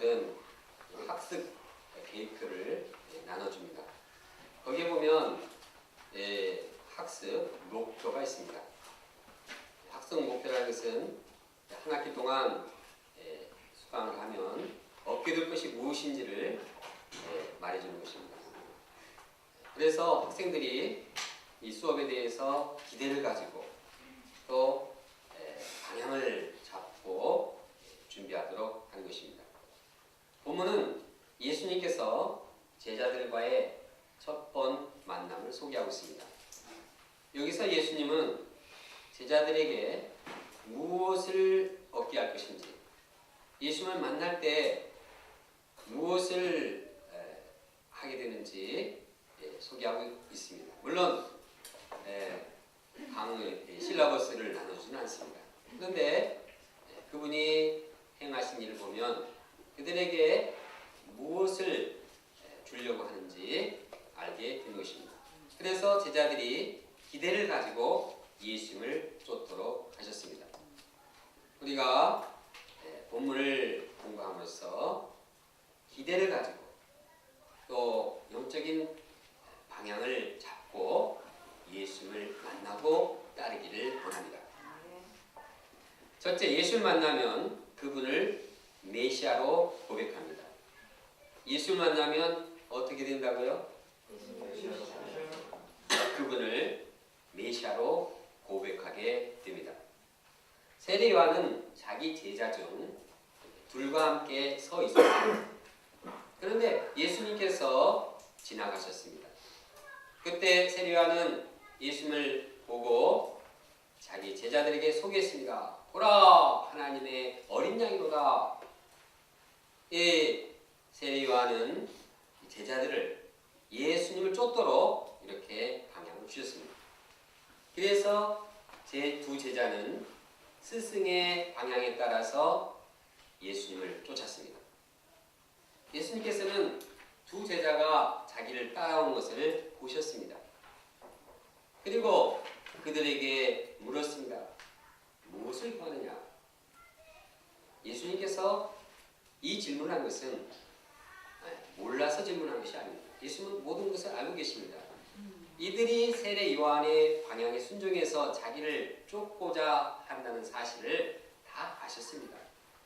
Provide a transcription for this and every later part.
제자들은 학습 계획표를 나눠줍니다. 거기에 보면 학습 목표가 있습니다. 학습 목표라는 것은 한 학기 동안 수강을 하면 얻게 될 것이 무엇인지를 말해주는 것입니다. 그래서 학생들이 이 수업에 대해서 기대를 가지고 또 방향을 잡고 준비하도록 하는 것입니다. 본문은 예수님께서 제자들과의 첫 번 만남을 소개하고 있습니다. 여기서 예수님은 제자들에게 무엇을 얻게 할 것인지, 예수님을 만날 때 무엇을 하게 되는지 소개하고 있습니다. 물론 실라버스를 나누지는 않습니다. 그런데 그분이 행하신 일을 보면 그들에게 무엇을 주려고 하는지 알게 된 것입니다. 그래서 제자들이 기대를 가지고 예수님을 쫓도록 하셨습니다. 우리가 본문을 공부함으로써 기대를 가지고 또 영적인 방향을 잡고 예수님을 만나고 따르기를 원합니다. 첫째, 예수를 만나면 그분을 메시아로 고백합니다. 예수를 만나면 어떻게 된다고요? 그분을 메시아로 고백하게 됩니다. 세례 요한은 자기 제자 중 둘과 함께 서 있었습니다. 그런데 예수님께서 지나가셨습니다. 그때 세례 요한은 예수님을 보고 자기 제자들에게 소개했습니다. 보라, 하나님의 어린 양이로다. 세례 요한은 제자들을 예수님을 쫓도록 이렇게 방향을 주셨습니다. 그래서 제 두 제자는 스승의 방향에 따라서 예수님을 쫓았습니다. 예수님께서는 두 제자가 자기를 따라온 것을 보셨습니다. 그리고 그들에게 물었습니다. 무엇을 구하느냐? 예수님께서 이 질문한 것은 몰라서 질문한 것이 아닙니다. 예수님은 모든 것을 알고 계십니다. 이들이 세례 요한의 방향에 순종해서 자기를 쫓고자 한다는 사실을 다 아셨습니다.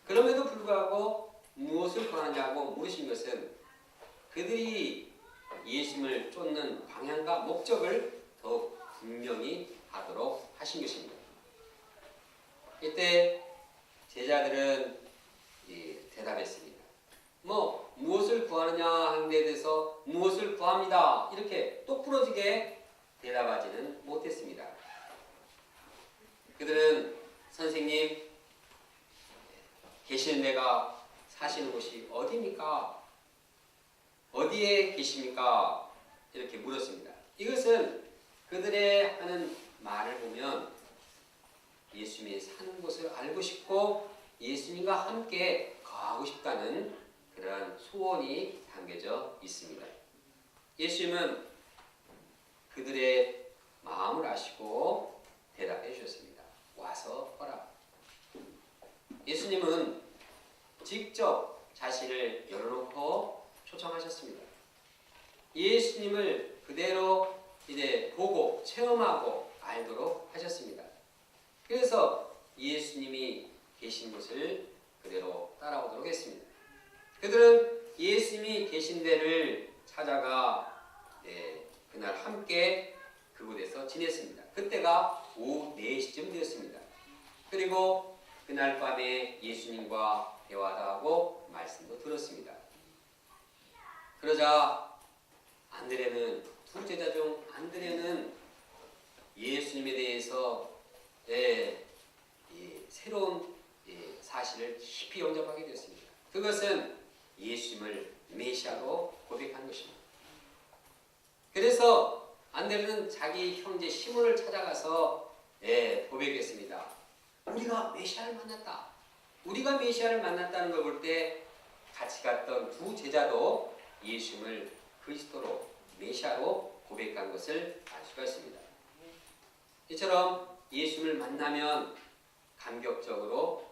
그럼에도 불구하고 무엇을 구하느냐고 물으신 것은 그들이 예수님을 쫓는 방향과 목적을 더욱 분명히 하도록 하신 것입니다. 이때 제자들은 대답했습니다. 무엇을 구하느냐 하는 데 대해서 무엇을 구합니다. 이렇게 똑부러지게 대답하지는 못했습니다. 그들은 선생님, 계시는 데가 사시는 곳이 어디입니까? 어디에 계십니까? 이렇게 물었습니다. 이것은 그들의 하는 말을 보면 예수님이 사는 곳을 알고 싶고 예수님과 함께 거하고 싶다는 그러한 소원이 담겨져 있습니다. 예수님은 그들의 마음을 아시고 대답해 주셨습니다. 와서 보라. 예수님은 직접 자신을 열어놓고 초청하셨습니다. 예수님을 그대로 이제 보고 체험하고 알도록 하셨습니다. 그래서 예수님이 계신 곳을 그대로 따라오도록 했습니다. 그들은 예수님이 계신 데를 찾아가 그날 함께 그곳에서 지냈습니다. 그때가 오후 4시쯤 되었습니다. 그리고 그날 밤에 예수님과 대화도 하고 말씀도 들었습니다. 그러자 안드레는, 두 제자 중 안드레는 예수님에 대해서 새로운 사실을 깊이 영접하게 되었습니다. 그것은 예수님을 메시아로 고백한 것입니다. 그래서 안드레는 자기 형제 시몬을 찾아가서 고백했습니다. 우리가 메시아를 만났다. 우리가 메시아를 만났다는 걸 볼 때 같이 갔던 두 제자도 예수님을 그리스도로 메시아로 고백한 것을 알 수가 있습니다. 이처럼 예수님을 만나면 감격적으로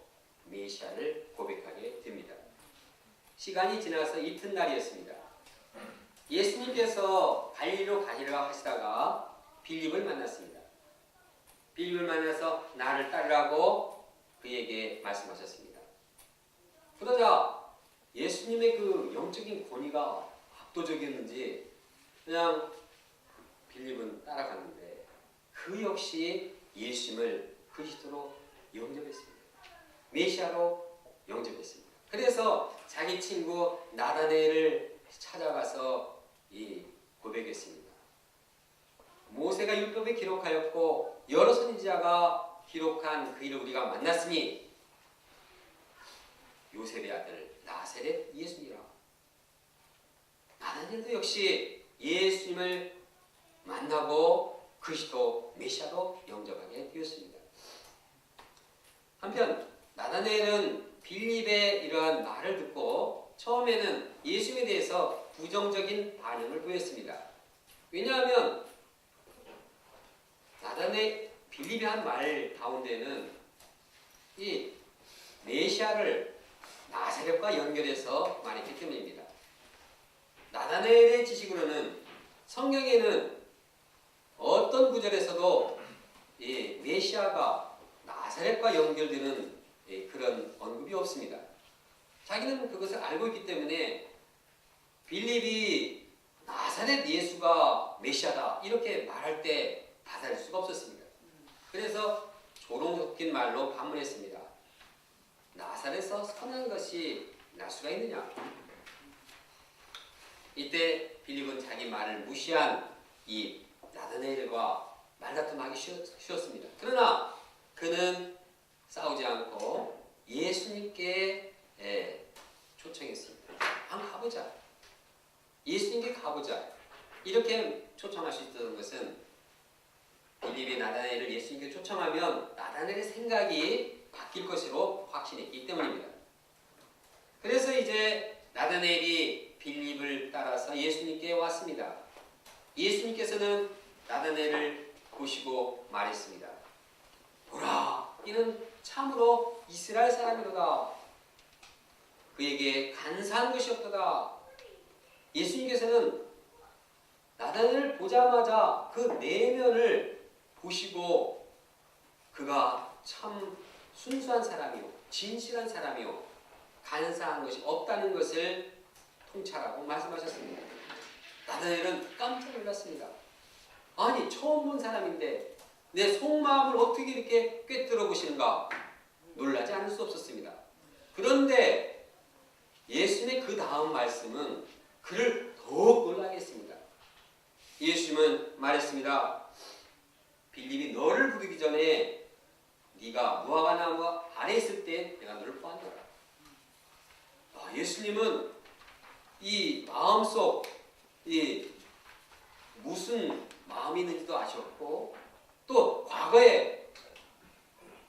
메시아를 고백하게 됩니다. 시간이 지나서 이튿날이었습니다. 예수님께서 갈릴리로 가시려 하시다가 빌립을 만났습니다. 빌립을 만나서 나를 따르라고 그에게 말씀하셨습니다. 그러자 예수님의 그 영적인 권위가 압도적이었는지 그냥 빌립은 따라갔는데 그 역시 예수님을 그리스도로 영접했습니다. 메시아로 영접했습니다. 그래서 자기 친구 나다나엘을 찾아가서 이 고백했습니다. 모세가 율법에 기록하였고 여러 선지자가 기록한 그 일을 우리가 만났으니 요셉의 아들 나사렛 예수니라. 나다나엘도 역시 예수님을 만나고 그리스도 메시아로 영접하게 되었습니다. 한편 나다나엘은 빌립의 이러한 말을 듣고 처음에는 예수님에 대해서 부정적인 반응을 보였습니다. 왜냐하면 나다나엘 빌립이 한 말 가운데는 이 메시아를 나사렛과 연결해서 말했기 때문입니다. 나다나엘의 지식으로는 성경에는 어떤 구절에서도 이 메시아가 나사렛과 연결되는 그런 언급이 없습니다. 자기는 그것을 알고 있기 때문에 빌립이 나사렛 예수가 메시아다 이렇게 말할 때 받아들일 수가 없었습니다. 그래서 조롱 섞인 말로 반문했습니다. 나사렛에서 선한 것이 날 수가 있느냐? 이때 빌립은 자기 말을 무시한 이 나다나엘과 말다툼하기 쉬웠습니다. 그러나 그는 싸우지 않고 예수님께 초청했습니다. 한번 가보자. 예수님께 가보자. 이렇게 초청할 수 있었던 것은 빌립이 나다나엘을 예수님께 초청하면 나다나엘의 생각이 바뀔 것으로 확신했기 때문입니다. 그래서 이제 나다나엘이 빌립을 따라서 예수님께 왔습니다. 예수님께서는 나다나엘을 보시고 말했습니다. 보라, 이는 참으로 이스라엘 사람이로다. 그에게 간사한 것이 없도다. 예수님께서는 나다나엘을 보자마자 그 내면을 보시고 그가 참 순수한 사람이요 진실한 사람이요 간사한 것이 없다는 것을 통찰하고 말씀하셨습니다. 나다나엘은 깜짝 놀랐습니다. 아니 처음 본 사람인데 내 속마음을 어떻게 이렇게 꿰뚫어 보시는가 놀라지 않을 수 없었습니다. 그런데 예수님의 그 다음 말씀은 그를 더욱 놀라게 했습니다. 예수님은 말했습니다. 빌립이 너를 부르기 전에 네가 무화과 나무 아래 있을 때 내가 너를 보았노라. 예수님은 이 마음속 이 무슨 마음이 있는지도 아셨고 또 과거에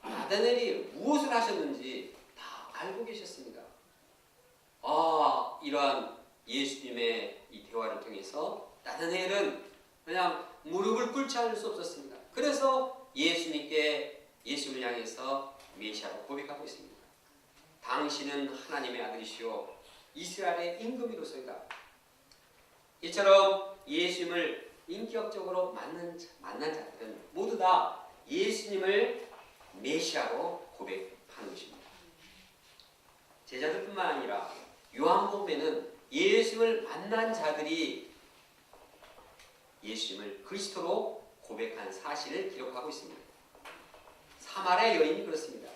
나다나엘이 무엇을 하셨는지 다 알고 계셨습니다. 이러한 예수님의 이 대화를 통해서 나다나엘은 그냥 무릎을 꿇지 않을 수 없었습니다. 그래서 예수님을 향해서 메시아로 고백하고 있습니다. 당신은 하나님의 아들이시오 이스라엘의 임금이로소이다. 이처럼 예수님을 인격적으로 만난 자들은 모두 다 예수님을 메시아로 고백하는 것입니다. 제자들뿐만 아니라 요한복음에는 예수님을 만난 자들이 예수님을 그리스도로 고백한 사실을 기록하고 있습니다. 사마리아 여인이 그렇습니다.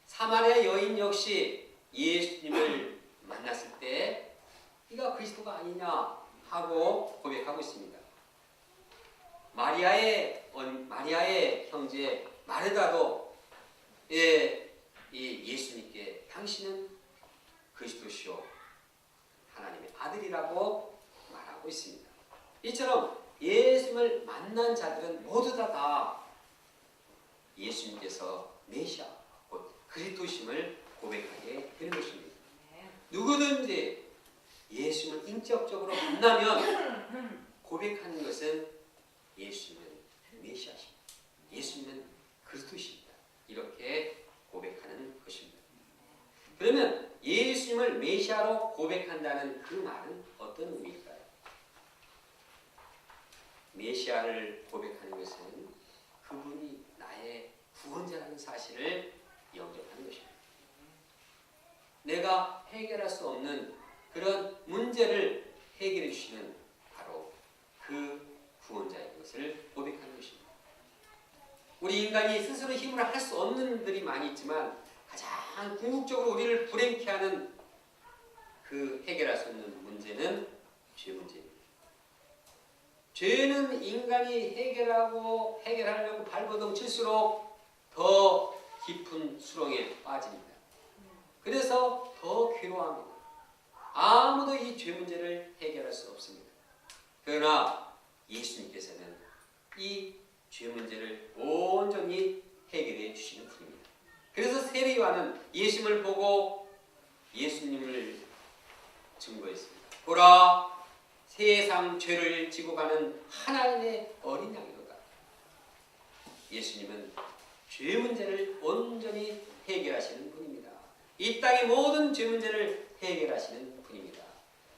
사마리아 여인 역시 예수님을 만났을 때 네가 그리스도가 아니냐 하고 고백하고 있습니다. 마리아의 형제 마르다도 예수님께 당신은 그리스도시요 하나님의 아들이라고 말하고 있습니다. 이처럼 예수님을 만난 자들은 모두 다 예수님께서 메시아 곧 그리스도심을 고백하게 되는 것입니다. 누구든지 예수님을 인격적으로 만나면 고백하는 것은 예수님은 메시아십니다. 예수님은 그리스도십니다. 이렇게 고백하는 것입니다. 그러면 예수님을 메시아로 고백한다는 그 말은 어떤 의미일까요? 메시아를 고백하는 것은 그분이 나의 구원자라는 사실을 영접하는 것입니다. 내가 해결할 수 없는 그런 문제를 해결해 주시는 바로 그 구원자의 것을 고백하는 것입니다. 우리 인간이 스스로 힘으로 할 수 없는 일들이 많이 있지만 가장 궁극적으로 우리를 불행케 하는 그 해결할 수 없는 문제는 죄 문제입니다. 죄는 인간이 해결하려고 발버둥 칠수록 더 깊은 수렁에 빠집니다. 그래서 더 괴로워합니다. 아무도 이 죄 문제를 해결할 수 없습니다. 그러나 예수님께서는 이 죄 문제를 온전히 해결해 주시는 분입니다. 그래서 세례 요한은 예수님을 보고 예수님을 증거했습니다. 보라, 세상 죄를 지고 가는 하나님의 어린 양이로다. 예수님은 죄 문제를 온전히 해결하시는 분입니다. 이 땅의 모든 죄 문제를 해결하시는 분입니다.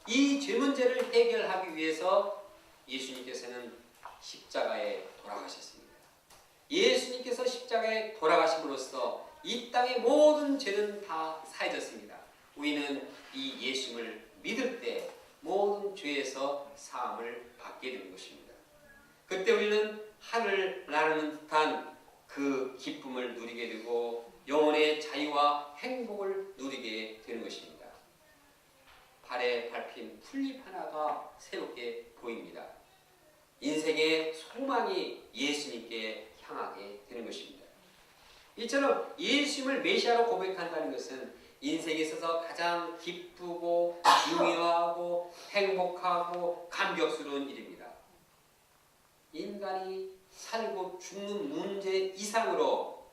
이 죄 문제를 해결하기 위해서 예수님께서는 십자가에 돌아가셨습니다. 예수님께서 십자가에 돌아가심으로써 이 땅의 모든 죄는 다 사해졌습니다. 우리는 이 예수님을 믿을 때 모든 죄에서 사함을 받게 되는 것입니다. 그때 우리는 하늘 나르는 듯한 그 기쁨을 누리게 되고 영혼의 자유와 행복을 누리게 되는 것입니다. 발에 밟힌 풀잎 하나가 새롭게 보입니다. 인생의 소망이 예수님께 향하게 되는 것입니다. 이처럼 예수님을 메시아로 고백한다는 것은 인생에 있어서 가장 기쁘고 중요하고 행복하고 감격스러운 일입니다. 인간이 살고 죽는 문제 이상으로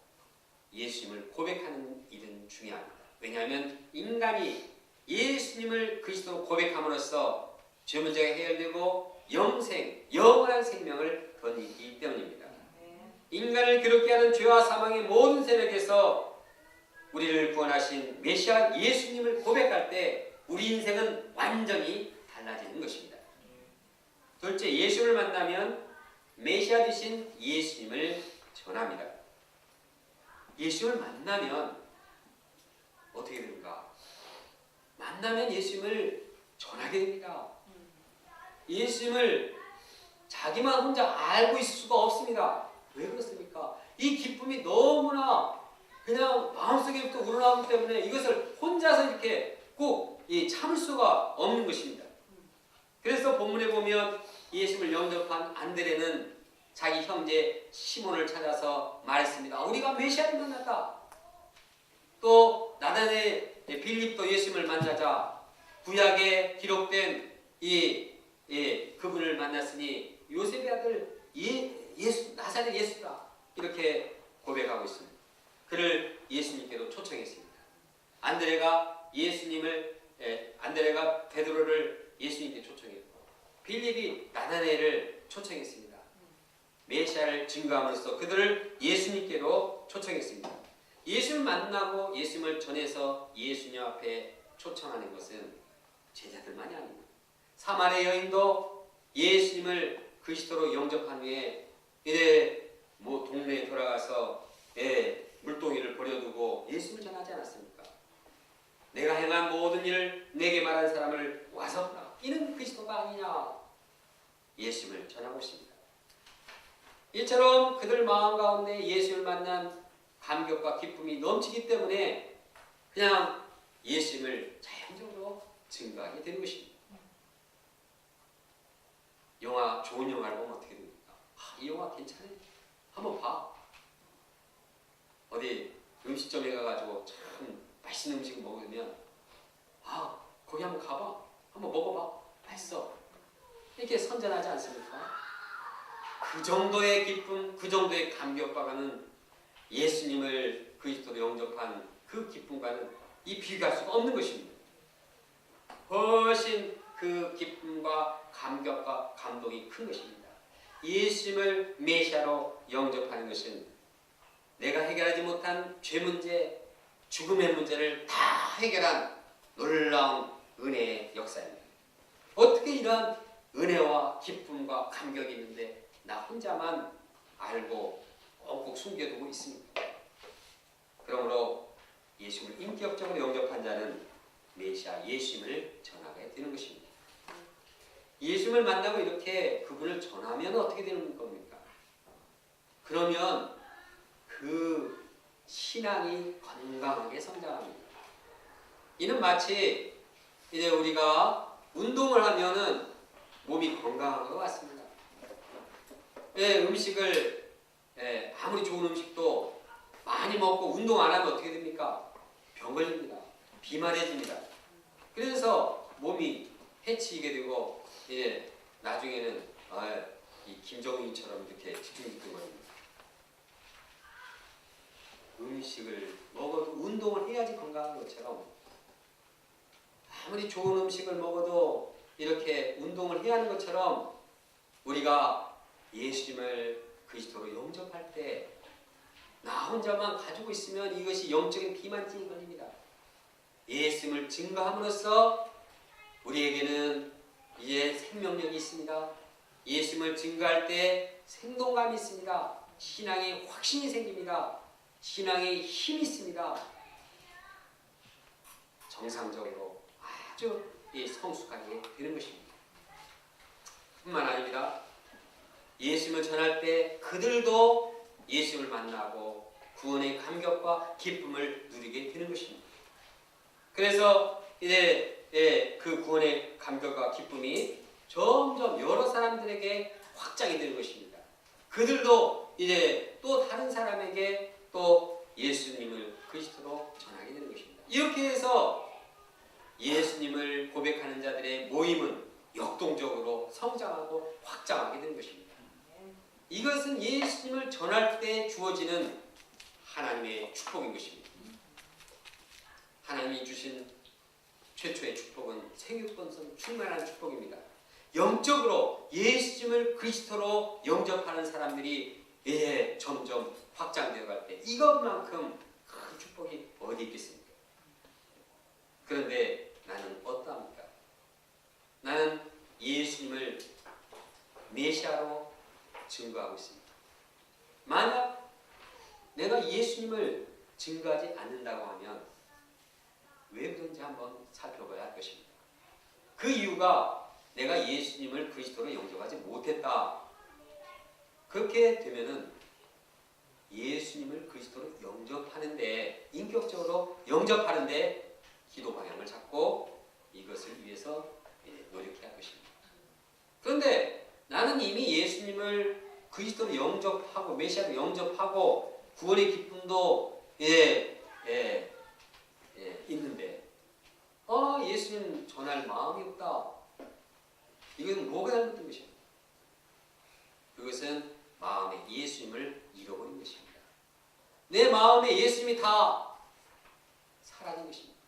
예수님을 고백하는 일은 중요합니다. 왜냐하면 인간이 예수님을 그리스도로 고백함으로써 죄 문제가 해결되고 영원한 생명을 거두기 때문입니다. 인간을 괴롭게 하는 죄와 사망의 모든 세력에서 우리를 구원하신 메시아 예수님을 고백할 때 우리 인생은 완전히 달라지는 것입니다. 둘째, 예수를 만나면 메시아 되신 예수님을 전합니다. 예수님을 만나면 어떻게 됩니까? 만나면 예수님을 전하게 됩니다. 예수님을 자기만 혼자 알고 있을 수가 없습니다. 왜 그렇습니까? 이 기쁨이 너무나 그냥 마음속에부터 우러나오기 때문에 이것을 혼자서 이렇게 꼭 참을 수가 없는 것입니다. 그래서 본문에 보면 예수님을 영접한 안드레는 자기 형제 시몬을 찾아서 말했습니다. 우리가 메시아를 만났다. 또 나단의 빌립도 예수님을 만나자 구약에 기록된 그분을 만났으니 요셉의 아들 예수 나사렛 예수다 이렇게 고백하고 있습니다. 그를 예수님께로 초청했습니다. 안드레가 베드로를 예수님께 초청했고 빌립이 나다나엘을 초청했습니다. 메시아를 증거함으로써 그들을 예수님께로 초청했습니다. 예수를 만나고 예수님을 전해서 예수님 앞에 초청하는 것은 제자들만이 아닙니다. 사마리아 여인도 예수님을 그리스도로 영접한 후에 동네에 돌아가서 물동이를 버려두고 예수님을 전하지 않았습니까? 내가 행한 모든 일을 내게 말한 사람을 와서 보라. 이는 그리스도가 아니냐. 예수님을 전하고 있습니다. 이처럼 그들 마음 가운데 예수님을 만난 감격과 기쁨이 넘치기 때문에 그냥 예수님을 자연적으로 증거하게 되는 것입니다. 좋은 영화를 보면 어떻게 됩니까? 이 영화 괜찮네. 한번 봐. 어디 음식점에 가가지고 참 맛있는 음식을 먹으면 거기 한번 가봐. 한번 먹어봐. 맛있어. 이렇게 선전하지 않습니까? 그 정도의 기쁨, 그 정도의 감격과는 예수님을 그리스도로 영접한 그 기쁨과는 비교할 수가 없는 것입니다. 훨씬 그 기쁨과 감격과 감동이 큰 것입니다. 예수님을 메시아로 영접하는 것은 내가 해결하지 못한 죄 문제, 죽음의 문제를 다 해결한 놀라운 은혜의 역사입니다. 어떻게 이런 은혜와 기쁨과 감격이 있는데 나 혼자만 알고 꼭꼭 숨겨두고 있습니까? 그러므로 예수를 인격적으로 영접한 자는 메시아 예수님을 전하게 되는 것입니다. 예수님을 만나고 이렇게 그분을 전하면 어떻게 되는 겁니까? 그러면 그 신앙이 건강하게 성장합니다. 이는 마치 이제 우리가 운동을 하면은 몸이 건강한 것 같습니다. 음식을 아무리 좋은 음식도 많이 먹고 운동 안 하면 어떻게 됩니까? 병 걸립니다. 비만해집니다. 그래서 몸이 해치게 되고 나중에는 이 김정은처럼 이렇게 뒤뚱뒤뚱거립니다. 음식을 먹어도 운동을 해야지 건강한 것처럼 아무리 좋은 음식을 먹어도 이렇게 운동을 해야 하는 것처럼 우리가 예수님을 그리스도로 영접할 때 나 혼자만 가지고 있으면 이것이 영적인 비만증이 걸립니다. 예수님을 증거함으로써 우리에게는 이제 생명력이 있습니다. 예수님을 증거할 때 생동감이 있습니다. 신앙의 확신이 생깁니다. 신앙의 힘이 있습니다. 정상적으로 아주 성숙하게 되는 것입니다. 뿐만 아닙니다. 예수님을 전할 때 그들도 예수님을 만나고 구원의 감격과 기쁨을 누리게 되는 것입니다. 그래서 이제 그 구원의 감격과 기쁨이 점점 여러 사람들에게 확장이 되는 것입니다. 그들도 이제 또 다른 사람에게 또 예수님을 그리스도로 전하게 되는 것입니다. 이렇게 해서 예수님을 고백하는 자들의 모임은 역동적으로 성장하고 확장하게 되는 것입니다. 이것은 예수님을 전할 때 주어지는 하나님의 축복인 것입니다. 하나님이 주신 최초의 축복은 생육번성 충만한 축복입니다. 영적으로 예수님을 그리스도로 영접하는 사람들이 점점 확장되어 갈 때 이것만큼 큰 축복이 어디 있겠습니까? 그런데 나는 어떠합니까? 나는 예수님을 메시아로 증거하고 있습니다. 만약 내가 예수님을 증거하지 않는다고 하면 왜 그런지 한번 살펴봐야 할 것입니다. 그 이유가 내가 예수님을 그리스도로 영접하지 못했다. 그렇게 되면은 예수님을 그리스도로 영접하는데 인격적으로 영접하는데 기도 방향을 잡고 이것을 위해서 노력해야 할 것입니다. 그런데 나는 이미 예수님을 그리스도로 영접하고 메시아로 영접하고 구원의 기쁨도 있는데 예수님 전할 마음이 없다. 이건 뭐가 잘못된 것입니까? 그것은 마음에 예수님을 잃어버린 것입니다. 내 마음에 예수님이 다 사라진 것입니다.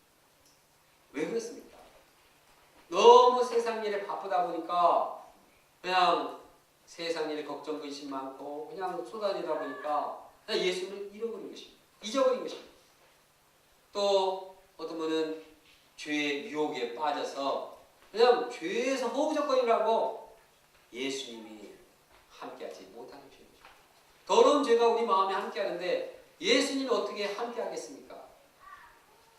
왜 그렇습니까? 너무 세상 일에 바쁘다 보니까 그냥 세상 일에 걱정 근심 많고 그냥 쏟아지다 보니까 그냥 예수님을 잃어버린 것입니다. 잊어버린 것입니다. 또 어떤 분은 죄의 유혹에 빠져서 그냥 죄에서 허우적거리라고 예수님이 함께하지 못하는 것입니다. 더러운 죄가 우리 마음에 함께하는데 예수님이 어떻게 함께하겠습니까?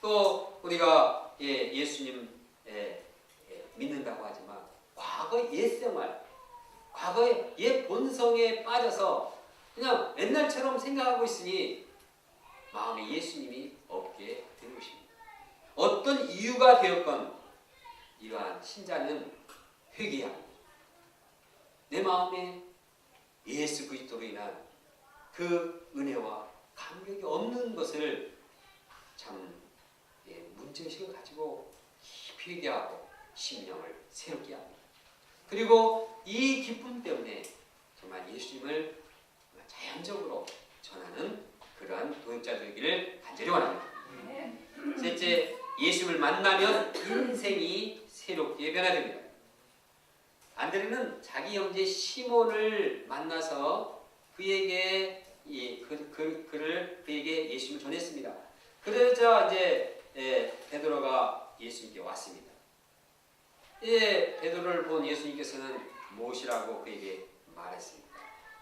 또 우리가 예수님 믿는다고 하지만 과거의 옛생활, 과거의 옛 본성에 빠져서 그냥 옛날처럼 생각하고 있으니 마음에 예수님이 없게 되는 것입니다. 어떤 이유가 되었건 이러한 신자는 회개해야 합니다. 내 마음에 예수 그리스도로 인한 그 은혜와 감격이 없는 것을 참 문제의식을 가지고 깊이 회개하고 심령을 새롭게 합니다. 그리고 이 기쁨 때문에 정말 예수님을 자연적으로 전하는 그러한 도역자 되기를 간절히 원합니다. 셋째, 예수님을 만나면 인생이 새롭게 변화됩니다. 안드레는 자기 형제 시몬을 만나서 그에게 그에게 예수님을 전했습니다. 그러자 이제 베드로가 예수님께 왔습니다. 이제 베드로를 본 예수님께서는 무엇이라고 그에게 말했습니다.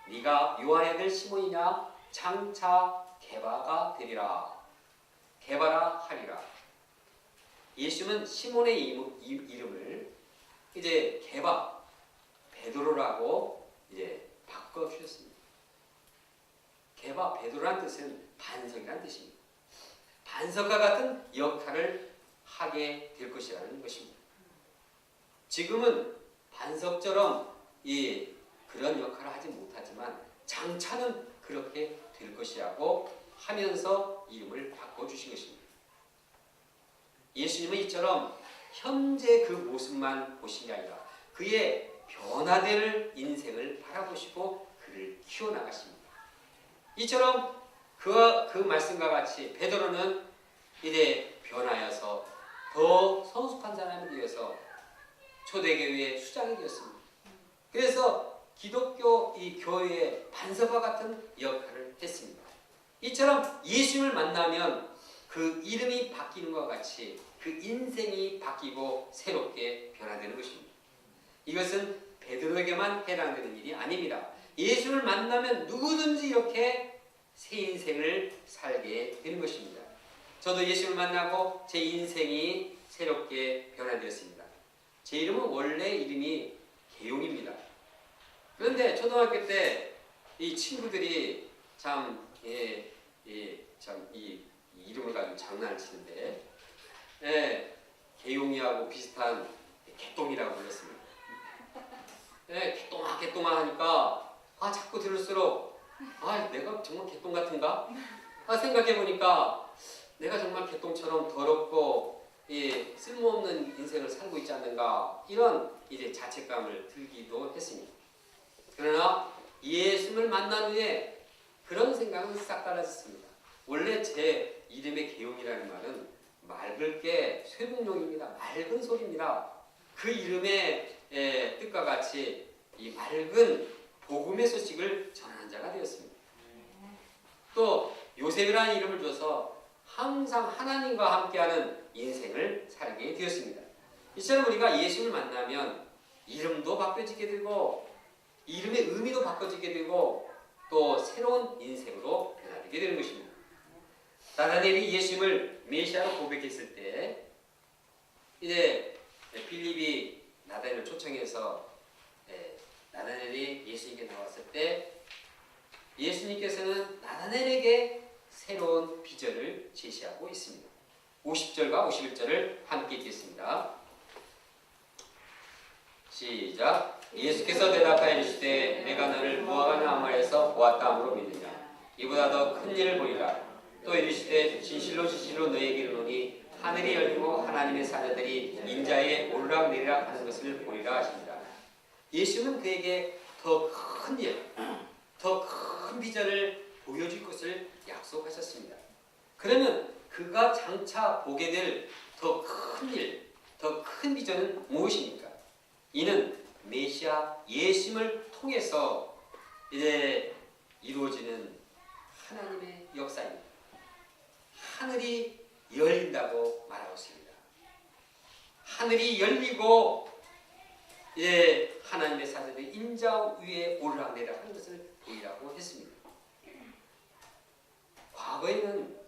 네가 요한의 아들 시몬이냐? 장차 게바가 되리라. 게바라 하리라. 예수님은 시몬의 이름을 이제 게바, 베드로라고 이제 바꿔 주셨습니다. 게바, 베드로란 뜻은 반석이란 뜻입니다. 반석과 같은 역할을 하게 될 것이라는 것입니다. 지금은 반석처럼 그런 역할을 하지 못하지만 장차는 그렇게 될 것이라고 하면서 이름을 바꿔주신 것입니다. 예수님은 이처럼 현재 그 모습만 보신 게 아니라 그의 변화될 인생을 바라보시고 그를 키워나가십니다. 이처럼 그 말씀과 같이 베드로는 이제 변하여서 더 성숙한 사람이 되어서 초대교회의 수장이 되었습니다. 그래서 기독교 이 교회의 반석과 같은 역할을 했습니다. 이처럼 예수님을 만나면 그 이름이 바뀌는 것과 같이 그 인생이 바뀌고 새롭게 변화되는 것입니다. 이것은 베드로에게만 해당되는 일이 아닙니다. 예수를 만나면 누구든지 이렇게 새 인생을 살게 되는 것입니다. 저도 예수를 만나고 제 인생이 새롭게 변화되었습니다. 제 이름은 원래 이름이 계용입니다. 그런데 초등학교 때 이 친구들이 참 이 이름을 가지고 장난을 치는데 계용이하고 비슷한 개똥이라고 불렀습니다. 개똥아 하니까 자꾸 들을수록 내가 정말 개똥 같은가? 생각해 보니까 내가 정말 개똥처럼 더럽고 쓸모없는 인생을 살고 있지 않는가, 이런 이제 자책감을 들기도 했습니다. 그러나 예수님을 만난 후에 그런 생각은 싹 사라졌습니다. 원래 제 이름의 계용이라는 말은 맑을 게 쇠국용입니다. 맑은 소리입니다. 그 이름의 뜻과 같이 이 맑은 복음의 소식을 전하는 자가 되었습니다. 또 요셉이라는 이름을 줘서 항상 하나님과 함께하는 인생을 살게 되었습니다. 이처럼 우리가 예수를 만나면 이름도 바꿔지게 되고 이름의 의미도 바꿔지게 되고 또 새로운 인생으로 변화되게 되는 것입니다. 나다넬이 예수님을 메시아로 고백했을 때 이제 빌립이 나다넬을 초청해서 나다넬이 예수님께 나왔을 때 예수님께서는 나다넬에게 새로운 비전을 제시하고 있습니다. 50절과 51절을 함께 읽겠습니다. 시작. 예수께서 대답하여 이르시되 내가 너를 무화과 나무 아래에서 보았다 함으로 믿느냐? 이보다 더 큰 일을 보리라. 또 이르시되 진실로 진실로 너희에게 이르노니 하늘이 열리고 하나님의 사자들이 인자에 오르락내리락 하는 것을 보리라 하십니다. 예수는 그에게 더 큰 일, 더 큰 비전을 보여줄 것을 약속하셨습니다. 그러면 그가 장차 보게 될 더 큰 일, 더 큰 비전은 무엇입니까? 이는 메시아 예수님을 통해서 이제 이루어지는 하나님의 역사입니다. 하늘이 열린다고 말하고 있습니다. 하늘이 열리고 하나님의 사자들이 인자 위에 오르락내리락 하는 것을 보이라고 했습니다. 과거에는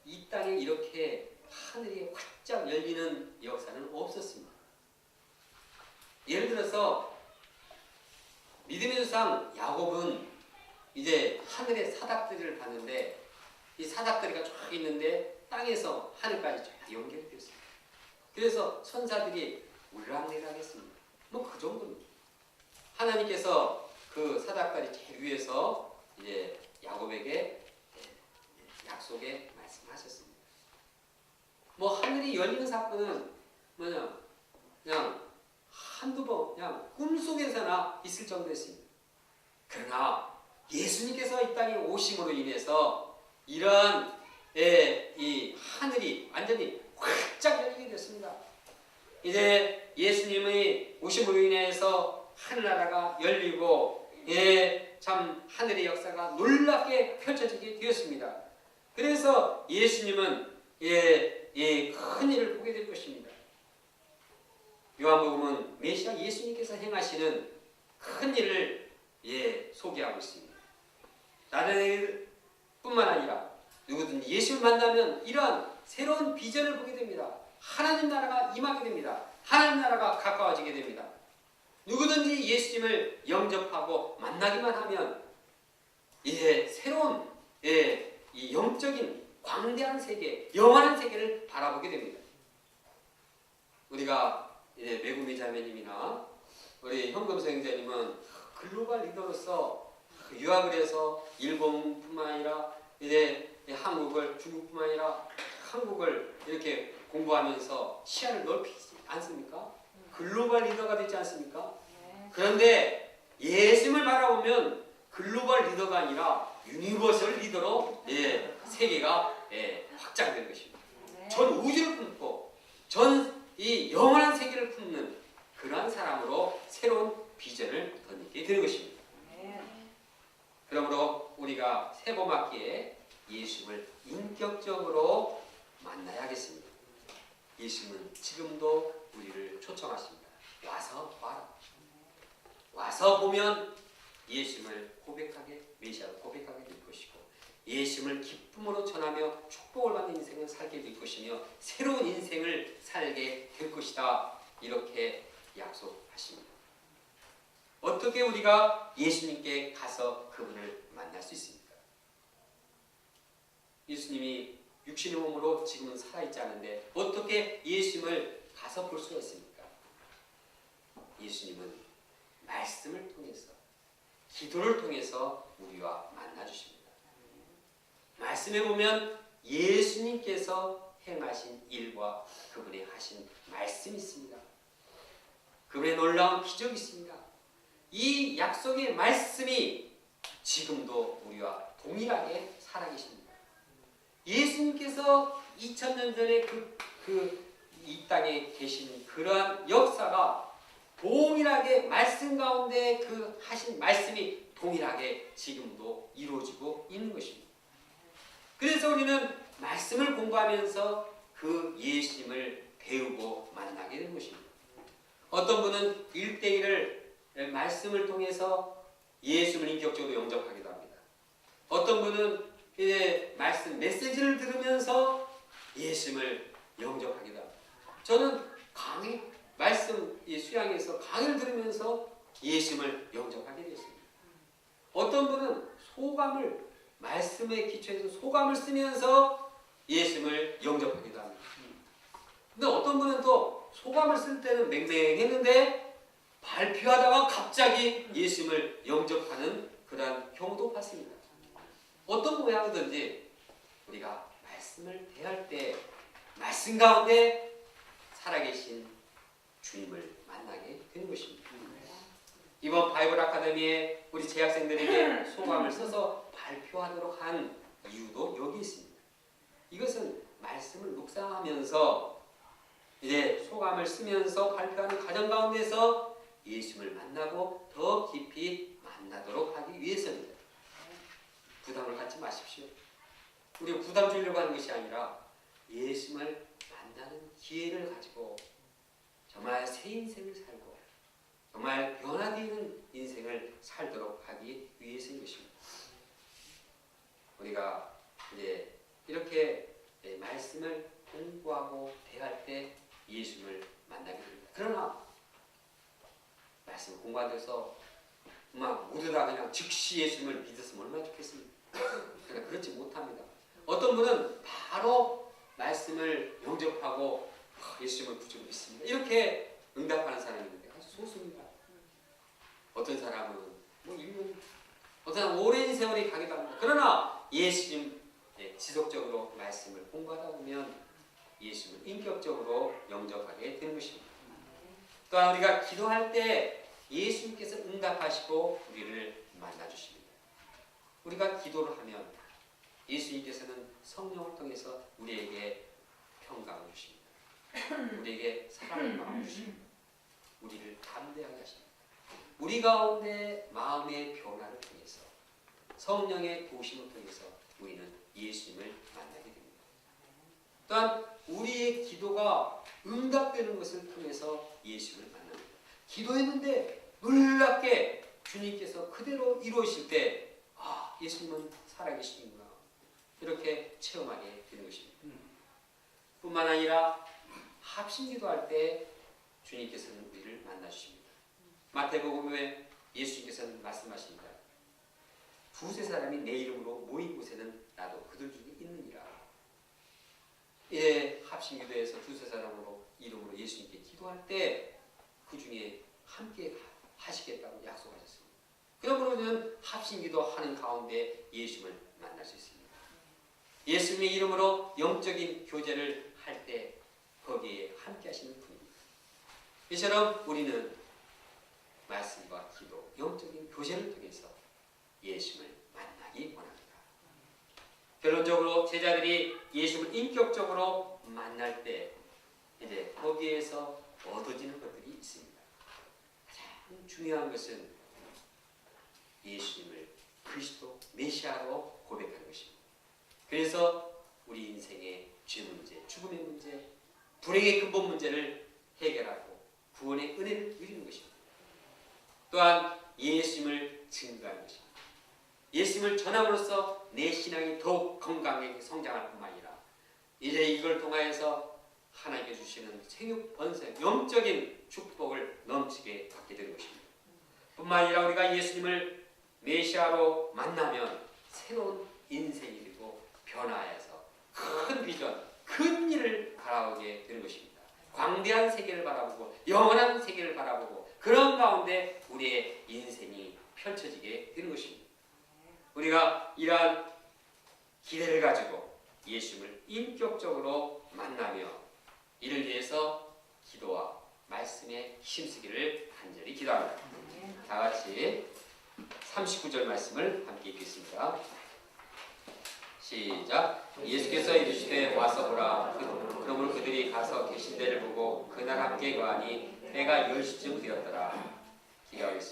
이 땅에 이렇게 하늘이 활짝 열리는 역사는 없었습니다. 예를 들어서 믿음의 조상 야곱은 이제 하늘의 사닥들이를 봤는데 이 사닥들이가 쫙 있는데 땅에서 하늘까지 쫙 연결이 되었습니다. 그래서 천사들이 울락내락 했습니다. 뭐 그 정도입니다. 하나님께서 그 사닥다리 제일 위에서 이제 야곱에게 약속의 말씀하셨습니다. 뭐 하늘이 열리는 사건은 뭐냐, 그냥 한두 번 그냥 꿈속에서나 있을 정도였습니다. 그러나 예수님께서 이 땅에 오심으로 인해서 이러한 이 하늘이 완전히 활짝 열리게 됐습니다. 이제 예수님의 오심으로 인해서 하늘나라가 열리고 참 하늘의 역사가 놀랍게 펼쳐지게 되었습니다. 그래서 예수님은 큰 일을 보게 될 것입니다. 요한복음은 메시아 예수님께서 행하시는 큰 일을 소개하고 있습니다. 나단에게뿐만 아니라 누구든지 예수를 만나면 이러한 새로운 비전을 보게 됩니다. 하나님 나라가 임하게 됩니다. 하나님 나라가 가까워지게 됩니다. 누구든지 예수님을 영접하고 만나기만 하면 새로운 이 영적인 광대한 세계, 영원한 세계를 바라보게 됩니다. 우리가 매구미 자매님이나 우리 현금성 형제님은 글로벌 리더로서 유학을 해서 일본뿐만 아니라 한국을, 중국뿐만 아니라 한국을 이렇게 공부하면서 시야를 넓히지 않습니까? 글로벌 리더가 되지 않습니까? 그런데 예수님을 바라보면 글로벌 리더가 아니라 유니버설 리더로 세계가 확장되는 것입니다. 전 우주를 품고 전 이 영원한 세계를 품는 그러한 사람으로 새로운 비전을 던지게 되는 것입니다. 그러므로 우리가 새봄학기에 예수님을 인격적으로 만나야겠습니다. 예수님은 지금도 우리를 초청하십니다. 와서 봐라. 와서 보면 예수님을 고백하게, 메시아를 고백하게 될 것이고 예수님을 기쁨으로 전하며 축복을 받는 인생을 살게 될 것이며 새로운 인생을 살게 될 것이다. 이렇게 약속하십니다. 어떻게 우리가 예수님께 가서 그분을 만날 수 있습니까? 예수님이 육신의 몸으로 지금은 살아있지 않은데 어떻게 예수님을 가서 볼 수가 있습니까? 예수님은 말씀을 통해서 기도를 통해서 우리와 만나주십니다. 말씀에 보면 예수님께서 행하신 일과 그분이 하신 말씀이 있습니다. 그분의 놀라운 기적이 있습니다. 이 약속의 말씀이 지금도 우리와 동일하게 살아계십니다. 예수님께서 2000년 전에 이 땅에 계신 그러한 역사가 동일하게 말씀 가운데 하신 말씀이 동일하게 지금도 이루어지고 있는 것입니다. 그래서 우리는 말씀을 공부하면서 그 예수님을 배우고 만나게 되는 것입니다. 어떤 분은 1대1을 말씀을 통해서 예수님을 인격적으로 영접하기도 합니다. 어떤 분은 말씀 메시지를 들으면서 예수님을 영접하기도 합니다. 저는 말씀 수양에서 강의를 들으면서 예수님을 영접하게 되었습니다. 어떤 분은 말씀에 기초해서 소감을 쓰면서 예수님을 영접하기도 합니다. 근데 어떤 분은 또 소감을 쓸 때는 맹맹했는데 발표하다가 갑자기 예수님을 영접하는 그러한 경우도 봤습니다. 어떤 모양이든지 우리가 말씀을 대할 때 말씀 가운데 살아계신 주님을 만나게 되는 것입니다. 이번 바이블 아카데미에 우리 재학생들에게 소감을 써서 발표하도록 한 이유도 여기 있습니다. 이것은 말씀을 묵상하면서 소감을 쓰면서 발표하는 과정 가운데서 예수님을 만나고 더 깊이 만나도록 하기 위해서입니다. 부담을 갖지 마십시오. 우리가 부담 주려고 하는 것이 아니라 예수님을 만나는 기회를 가지고 정말 새 인생을 살고 정말 변화되는 인생을 살도록 하기 위해서인 것입니다. 우리가 이렇게 말씀을 공부하고 대할 때 예수님을 만나게 됩니다. 그러나 말씀 공부하면서 모두 다 그냥 즉시 예수님을 믿었으면 얼마나 좋겠습니까? 그러나 그렇지 못합니다. 어떤 분은 바로 말씀을 영접하고 예수님을 구주로 믿습니다. 이렇게 응답하는 사람이 있는데 아주 소수입니다. 어떤 사람은 1년, 어떤 사람은 오랜 세월이 가기도 합니다. 그러나 예수님 지속적으로 말씀을 공부하다 보면 예수님을 인격적으로 영접하게 되는 것입니다. 또한 우리가 기도할 때 예수님께서 응답하시고 우리를 만나주십니다. 우리가 기도를 하면 예수님께서는 성령을 통해서 우리에게 평강을 주십니다. 우리에게 사랑을 마음 주십니다. 우리를 담대하게 하십니다. 우리 가운데 마음의 변화를 통해서 성령의 도심을 통해서 우리는 예수님을 만나게 됩니다. 또한 우리의 기도가 응답되는 것을 통해서 예수를 만납니다. 기도했는데 놀랍게 주님께서 그대로 이루어질 때 예수님은 살아계시는구나 이렇게 체험하게 되는 것입니다. 뿐만 아니라 합심기도할 때 주님께서는 우리를 만나주십니다. 마태복음에 예수님께서는 말씀하십니다. 두세 사람이 내 이름으로 모인 곳에는 나도 그들 중에 있느니라. 합심기도에서 두세 사람으로 이름으로 예수님께 기도할 때 그 중에 함께 하시겠다고 약속하셨습니다. 그러므로는 합심기도 하는 가운데 예수님을 만날 수 있습니다. 예수님의 이름으로 영적인 교제를 할 때 거기에 함께 하시는 분입니다. 이처럼 우리는 말씀과 기도, 영적인 교제를 통해서 예수님을 만나기 원합니다. 결론적으로 제자들이 예수님을 인격적으로 만날 때 이제 거기에서 얻어지는 것들이 있습니다. 가장 중요한 것은 예수님을 그리스도 메시아로 고백하는 것입니다. 그래서 우리 인생의 죄 문제, 죽음의 문제, 불행의 근본 문제를 해결하고 구원의 은혜를 누리는 것입니다. 또한 예수님을 증거하는 것입니다. 예수님을 전함으로써 내 신앙이 더욱 건강하게 성장할 뿐만 아니라 이제 이걸 통하여서 하나님께 주시는 생육 번성, 영적인 축복을 넘치게 받게 되는 것입니다. 뿐만 아니라 우리가 예수님을 메시아로 만나면 새로운 인생이 되고 변화해서 큰 비전, 큰 일을 바라보게 되는 것입니다. 광대한 세계를 바라보고 영원한 세계를 바라보고 그런 가운데 우리의 인생이 펼쳐지게 되는 것입니다. 우리가 이러한 기대를 가지고 예수님을 인격적으로 만나며 이를 위해서 기도와 말씀에 힘쓰기를 간절히 기도합니다. 다 같이 39절 말씀을 함께 읽겠습니다. 시작. 예수께서 이르시되 와서 보라. 그러므로 그들이 가서 계신 데를 보고 그날 함께 거하니 때가 10시쯤 되었더라. 기도하겠습니다.